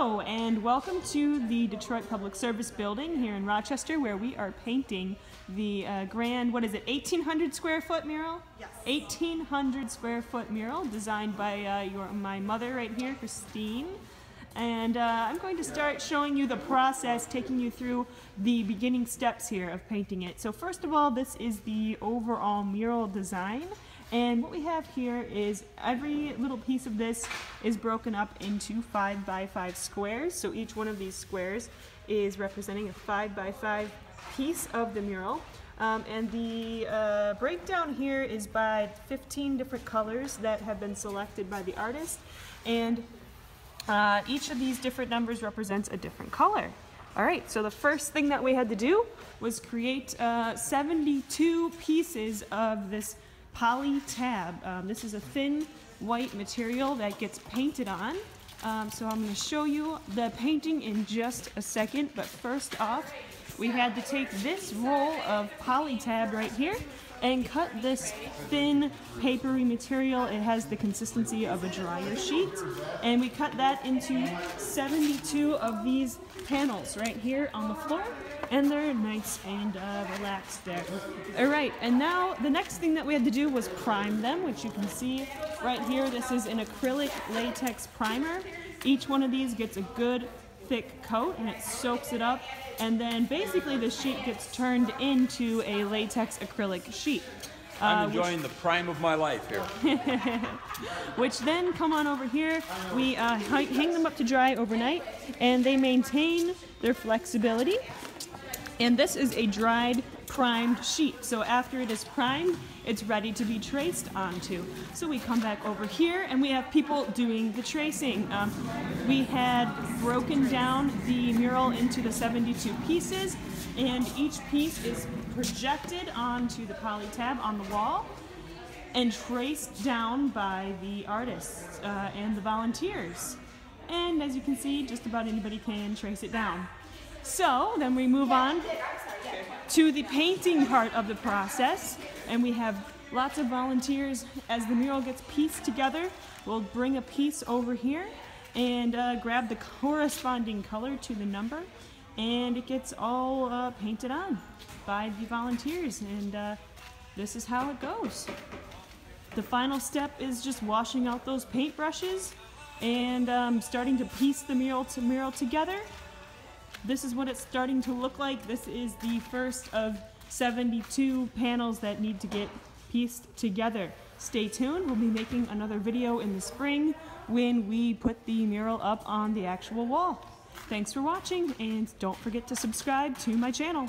Hello and welcome to the Detroit Public Service Building here in Rochester, where we are painting the grand, 1800 square foot mural? Yes. 1800 square foot mural designed by my mother right here, Christine. And I'm going to start showing you the process, taking you through the beginning steps here of painting it. So first of all, this is the overall mural design. And what we have here is every little piece of this is broken up into 5 by 5 squares. So each one of these squares is representing a 5 by 5 piece of the mural. And the breakdown here is by 15 different colors that have been selected by the artist. And each of these different numbers represents a different color. All right, so the first thing that we had to do was create 72 pieces of this poly tab. This is a thin white material that gets painted on. So I'm going to show you the painting in just a second, but first off, we had to take this roll of poly tab right here and cut this thin papery material. It has the consistency of a dryer sheet, and we cut that into 72 of these panels right here on the floor, and they're nice and relaxed there. All right, and now the next thing that we had to do was prime them, which you can see right here. This is an acrylic latex primer. Each one of these gets a good thick coat and it soaks it up, and then basically the sheet gets turned into a latex acrylic sheet. I'm enjoying the prime of my life here. Which then come on over here, we hang them up to dry overnight, and they maintain their flexibility. And this is a dried, primed sheet. So after it is primed, it's ready to be traced onto. So we come back over here and we have people doing the tracing. We had broken down the mural into the 72 pieces, and each piece is projected onto the poly tab on the wall and traced down by the artists and the volunteers. And as you can see, just about anybody can trace it down. So then we move on to the painting part of the process, and we have lots of volunteers. As the mural gets pieced together, we'll bring a piece over here and grab the corresponding color to the number, and it gets all painted on by the volunteers, and this is how it goes. The final step is just washing out those paint brushes and starting to piece the mural together. This is what it's starting to look like. This is the first of 72 panels that need to get pieced together. Stay tuned. We'll be making another video in the spring when we put the mural up on the actual wall. Thanks for watching, and don't forget to subscribe to my channel.